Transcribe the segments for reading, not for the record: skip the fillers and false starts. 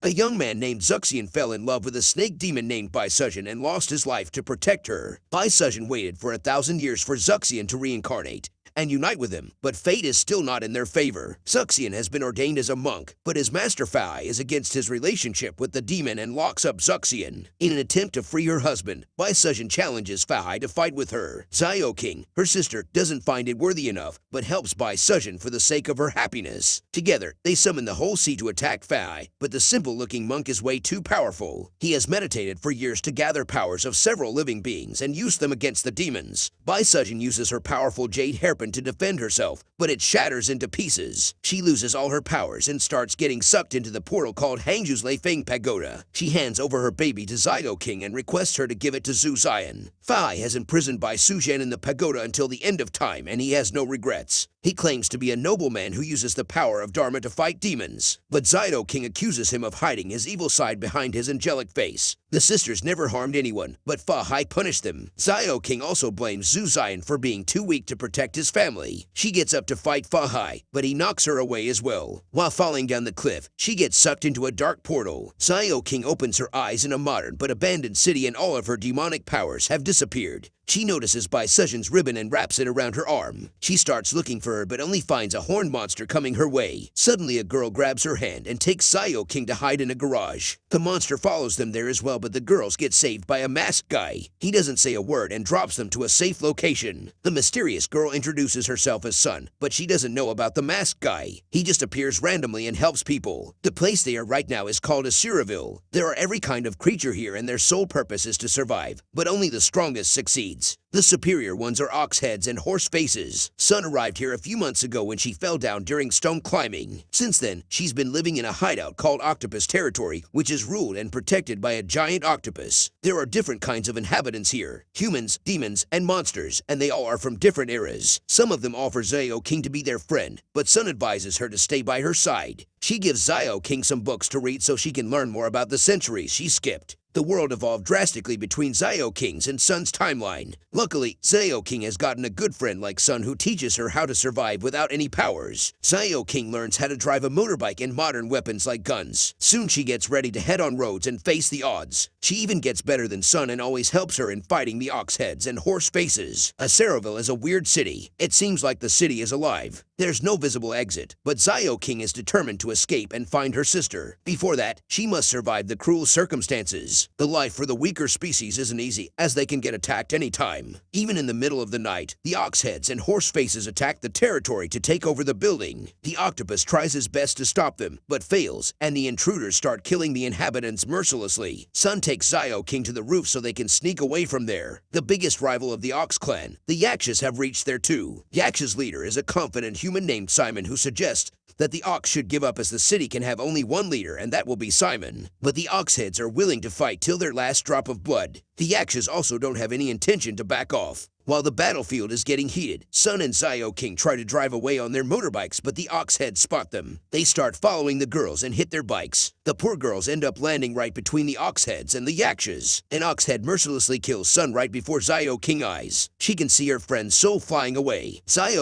A young man named Xian fell in love with a snake demon named Baisuzhen and lost his life to protect her. Baisuzhen waited for 1,000 years for Xian to reincarnate and unite with him, but fate is still not in their favor. Xian has been ordained as a monk, but his master Fahai is against his relationship with the demon and locks up Xian. In an attempt to free her husband, Baisuzhen challenges Fahai to fight with her. King, her sister, doesn't find it worthy enough, but helps Baisuzhen for the sake of her happiness. Together, they summon the whole sea to attack Fahai, but the simple-looking monk is way too powerful. He has meditated for years to gather powers of several living beings and use them against the demons. Baisuzhen uses her powerful jade hairpin to defend herself, but it shatters into pieces. She loses all her powers and starts getting sucked into the portal called Hangzhou's Leifeng Pagoda. She hands over her baby to King and requests her to give it to Xian. Fahai has imprisoned Xian in the pagoda until the end of time, and he has no regrets. He claims to be a nobleman who uses the power of Dharma to fight demons, but King accuses him of hiding his evil side behind his angelic face. The sisters never harmed anyone, but Fahai punished them. King also blames Xian for being too weak to protect his family. She gets up to fight Fahai, but he knocks her away as well. While falling down the cliff, she gets sucked into a dark portal. King opens her eyes in a modern but abandoned city, and all of her demonic powers have disappeared. She notices Baisuzhen's ribbon and wraps it around her arm. She starts looking for her but only finds a horned monster coming her way. Suddenly a girl grabs her hand and takes King to hide in a garage. The monster follows them there as well, but the girls get saved by a masked guy. He doesn't say a word and drops them to a safe location. The mysterious girl introduces herself as Sun, but she doesn't know about the masked guy. He just appears randomly and helps people. The place they are right now is called Asuraville. There are every kind of creature here and their sole purpose is to survive, but only the strongest succeeds. The superior ones are ox heads and horse faces. Sun arrived here a few months ago when she fell down during stone climbing. Since then, she's been living in a hideout called Octopus Territory, which is ruled and protected by a giant octopus. There are different kinds of inhabitants here: humans, demons, and monsters, and they all are from different eras. Some of them offer King to be their friend, but Sun advises her to stay by her side. She gives King some books to read so she can learn more about the centuries she skipped. The world evolved drastically between King's and Sun's timeline. Luckily, King has gotten a good friend like Sun who teaches her how to survive without any powers. King learns how to drive a motorbike and modern weapons like guns. Soon she gets ready to head on roads and face the odds. She even gets better than Sun and always helps her in fighting the ox heads and horse faces. Asuraville is a weird city. It seems like the city is alive. There's no visible exit, but King is determined to escape and find her sister. Before that, she must survive the cruel circumstances. The life for the weaker species isn't easy, as they can get attacked anytime. Even in the middle of the night, the ox heads and horse faces attack the territory to take over the building. The octopus tries his best to stop them, but fails, and the intruders start killing the inhabitants mercilessly. Sun takes King to the roof so they can sneak away from there. The biggest rival of the Ox clan, the Yakshas, have reached there too. Yaksha's leader is a confident human named Simon who suggests that the Ox should give up as the city can have only one leader, and that will be Simon. But the Ox heads are willing to fight till their last drop of blood. The Yakshas also don't have any intention to back off. While the battlefield is getting heated, Sun and King try to drive away on their motorbikes, but the ox heads spot them. They start following the girls and hit their bikes. The poor girls end up landing right between the ox heads and the Yakshas. An ox head mercilessly kills Sun right before King eyes. She can see her friend's soul flying away.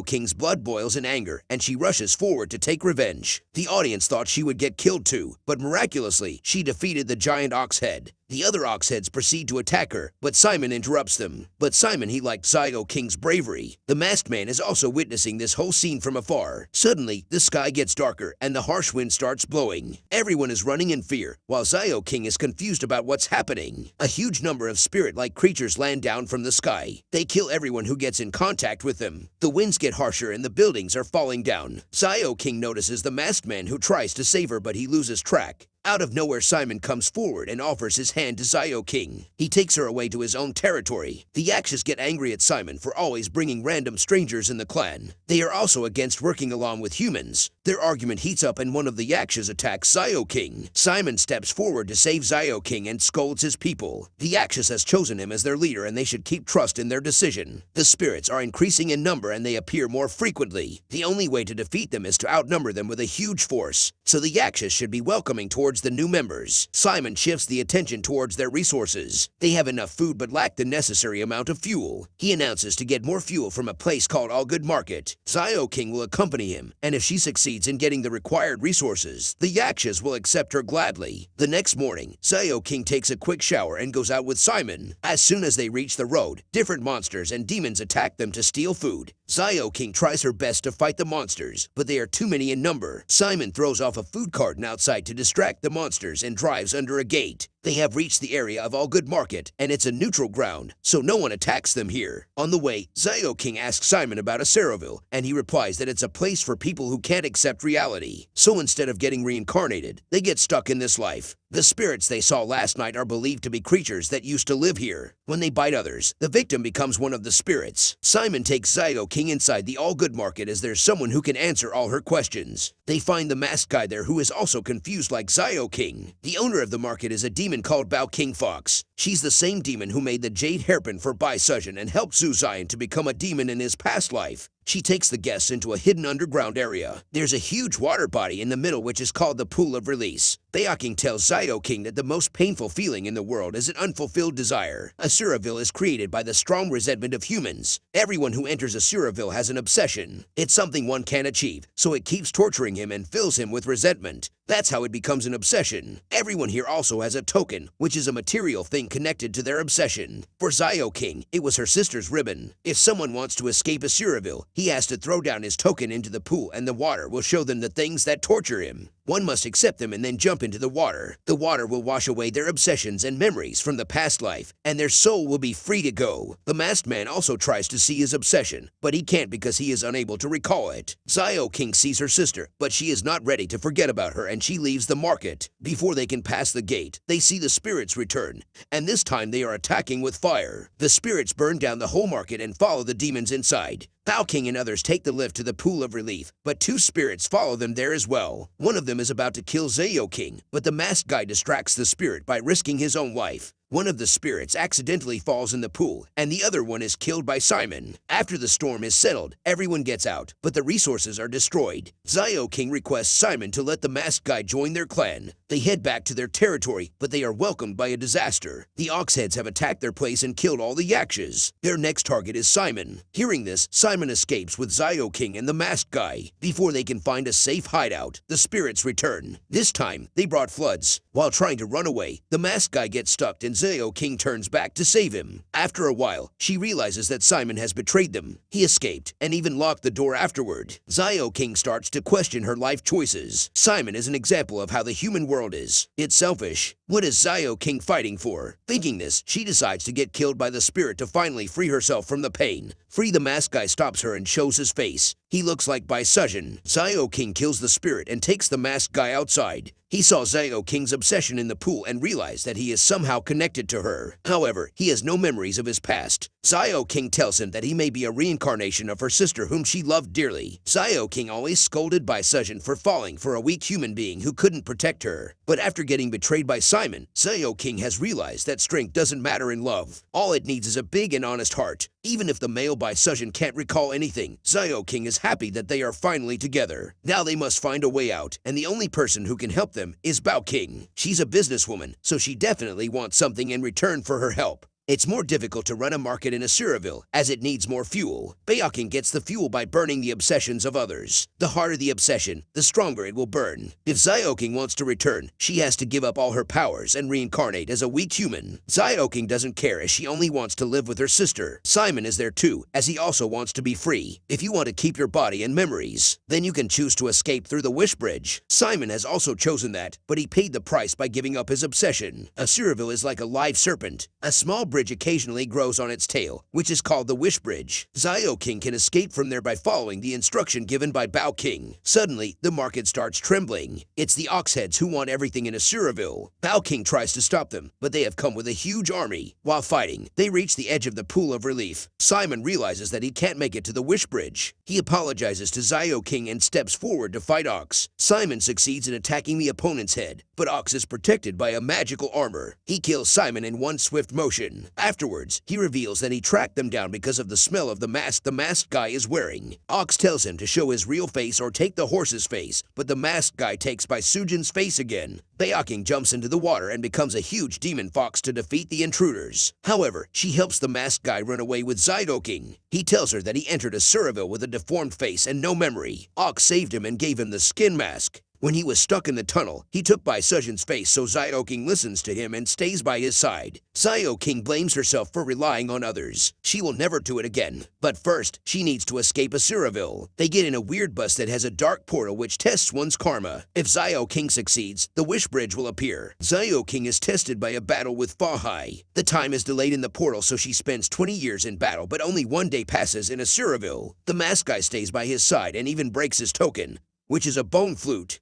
King's blood boils in anger, and she rushes forward to take revenge. The audience thought she would get killed too, but miraculously, she defeated the giant ox head. The other ox heads proceed to attack her, but Simon interrupts them. But Simon, he liked King's bravery. The masked man is also witnessing this whole scene from afar. Suddenly, the sky gets darker and the harsh wind starts blowing. Everyone is running in fear, while King is confused about what's happening. A huge number of spirit-like creatures land down from the sky. They kill everyone who gets in contact with them. The winds get harsher and the buildings are falling down. King notices the masked man who tries to save her, but he loses track. Out of nowhere, Simon comes forward and offers his hand to King. He takes her away to his own territory. The Yakshas get angry at Simon for always bringing random strangers in the clan. They are also against working along with humans. Their argument heats up and one of the Yakshas attacks King. Simon steps forward to save King and scolds his people. The Yakshas has chosen him as their leader and they should keep trust in their decision. The spirits are increasing in number and they appear more frequently. The only way to defeat them is to outnumber them with a huge force. So the Yakshas should be welcoming towards towards the new members. Simon shifts the attention towards their resources. They have enough food but lack the necessary amount of fuel. He announces to get more fuel from a place called All Good Market. Xiao King will accompany him, and if she succeeds in getting the required resources, the Yakshas will accept her gladly. The next morning, Xiao King takes a quick shower and goes out with Simon. As soon as they reach the road, different monsters and demons attack them to steal food. Xiao King tries her best to fight the monsters, but they are too many in number. Simon throws off a food carton outside to distract the monsters and drives under a gate. They have reached the area of All Good Market, and it's a neutral ground, so no one attacks them here. On the way, Xiao King asks Simon about Asuraville, and he replies that it's a place for people who can't accept reality. So instead of getting reincarnated, they get stuck in this life. The spirits they saw last night are believed to be creatures that used to live here. When they bite others, the victim becomes one of the spirits. Simon takes Xiao King inside the All Good Market as there's someone who can answer all her questions. They find the masked guy there who is also confused like Xiao King. The owner of the market is a demon called Bao King Fox. She's the same demon who made the jade hairpin for Bai Sujin and helped Zhu Xian to become a demon in his past life. She takes the guests into a hidden underground area. There's a huge water body in the middle which is called the Pool of Release. King tells Xiao King that the most painful feeling in the world is an unfulfilled desire. Asuraville is created by the strong resentment of humans. Everyone who enters Asuraville has an obsession. It's something one can't achieve, so it keeps torturing him and fills him with resentment. That's how it becomes an obsession. Everyone here also has a token, which is a material thing connected to their obsession. For Xiao King, it was her sister's ribbon. If someone wants to escape Asuraville, he has to throw down his token into the pool and the water will show them the things that torture him. One must accept them and then jump into the water. The water will wash away their obsessions and memories from the past life, and their soul will be free to go. The masked man also tries to see his obsession, but he can't because he is unable to recall it. Xiao King sees her sister, but she is not ready to forget about her and she leaves the market. Before they can pass the gate, they see the spirits return, and this time they are attacking with fire. The spirits burn down the whole market and follow the demons inside. Bao King and others take the lift to the Pool of Relief, but two spirits follow them there as well. One of them is about to kill Xiao King, but the masked guy distracts the spirit by risking his own life. One of the spirits accidentally falls in the pool, and the other one is killed by Simon. After the storm is settled, everyone gets out, but the resources are destroyed. Xiao King requests Simon to let the masked guy join their clan. They head back to their territory, but they are welcomed by a disaster. The Oxheads have attacked their place and killed all the Yakshas. Their next target is Simon. Hearing this, Simon escapes with Xiao King and the masked guy. Before they can find a safe hideout, the spirits return. This time, they brought floods. While trying to run away, the masked guy gets stuck and Xiao King turns back to save him. After a while, she realizes that Simon has betrayed them. He escaped and even locked the door afterward. Xiao King starts to question her life choices. Simon is an example of how the human world is. It's selfish. What is Xiao King fighting for? Thinking this, she decides to get killed by the spirit to finally free herself from the pain. The masked guy stops her and shows his face. He looks like Bai Sujin. Xiao King kills the spirit and takes the masked guy outside. He saw Xiao King's obsession in the pool and realized that he is somehow connected to her. However, he has no memories of his past. Xiao King tells him that he may be a reincarnation of her sister whom she loved dearly. Xiao King always scolded Bai Sujin for falling for a weak human being who couldn't protect her. But after getting betrayed by Simon, Xiao King has realized that strength doesn't matter in love. All it needs is a big and honest heart. Even if the male Bai Sujin can't recall anything, Xiao King is happy that they are finally together. Now they must find a way out, and the only person who can help them is Bao King. She's a businesswoman, so she definitely wants something in return for her help. It's more difficult to run a market in Asuraville, as it needs more fuel. Bao King gets the fuel by burning the obsessions of others. The harder the obsession, the stronger it will burn. If Xiao King wants to return, she has to give up all her powers and reincarnate as a weak human. Xiao King doesn't care as she only wants to live with her sister. Simon is there too, as he also wants to be free. If you want to keep your body and memories, then you can choose to escape through the Wish Bridge. Simon has also chosen that, but he paid the price by giving up his obsession. Asuraville is like a live serpent. A small bridge occasionally grows on its tail, which is called the Wish Bridge. Xiao King can escape from there by following the instruction given by Bao King. Suddenly, the market starts trembling. It's the Oxheads who want everything in Asuraville. Bao King tries to stop them, but they have come with a huge army. While fighting, they reach the edge of the Pool of Relief. Simon realizes that he can't make it to the Wish Bridge. He apologizes to Xiao King and steps forward to fight Ox. Simon succeeds in attacking the opponent's head, but Ox is protected by a magical armor. He kills Simon in one swift motion. again. Afterwards, he reveals that he tracked them down because of the smell of the mask the masked guy is wearing. Ox tells him to show his real face or take the horse's face, but the masked guy takes Bai Sujin's face again. Baoking jumps into the water and becomes a huge demon fox to defeat the intruders. However, she helps the masked guy run away with King. He tells her that he entered Asuraville with a deformed face and no memory. Ox saved him and gave him the skin mask. When he was stuck in the tunnel, he took Bai Sujin's face so King listens to him and stays by his side. King blames herself for relying on others. She will never do it again. But first, she needs to escape Asuraville. They get in a weird bus that has a dark portal which tests one's karma. If King succeeds, the wish bridge will appear. King is tested by a battle with Fahai. The time is delayed in the portal, so she spends 20 years in battle, but only one day passes in Asuraville. The masked guy stays by his side and even breaks his token, which is a bone flute.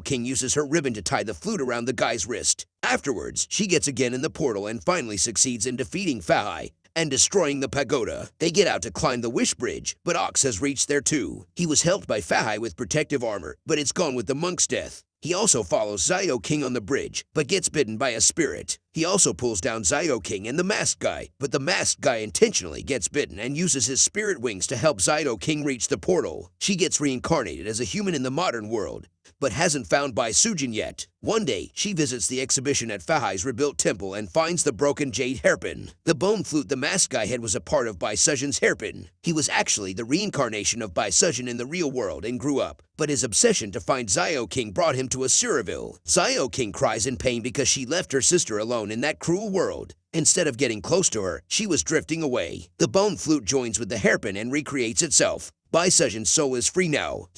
King uses her ribbon to tie the flute around the guy's wrist. Afterwards, she gets again in the portal and finally succeeds in defeating Fahai and destroying the pagoda. They get out to climb the wish bridge, but Ox has reached there too. He was helped by Fahai with protective armor, but it's gone with the monk's death. He also follows King on the bridge, but gets bitten by a spirit. He also pulls down King and the masked guy, but the masked guy intentionally gets bitten and uses his spirit wings to help King reach the portal. She gets reincarnated as a human in the modern world, but hasn't found Bai Sujin yet. One day, she visits the exhibition at Fahai's rebuilt temple and finds the broken jade hairpin. The bone flute the masked guy had was a part of Bai Sujin's hairpin. He was actually the reincarnation of Bai Sujin in the real world and grew up, but his obsession to find King brought him to Asuraville. King cries in pain because she left her sister alone in that cruel world. Instead of getting close to her, she was drifting away. The bone flute joins with the hairpin and recreates itself. Bai Sujin's soul is free now.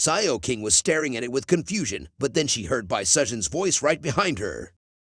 King was staring at it with confusion, but then she heard Bai Sujin's voice right behind her.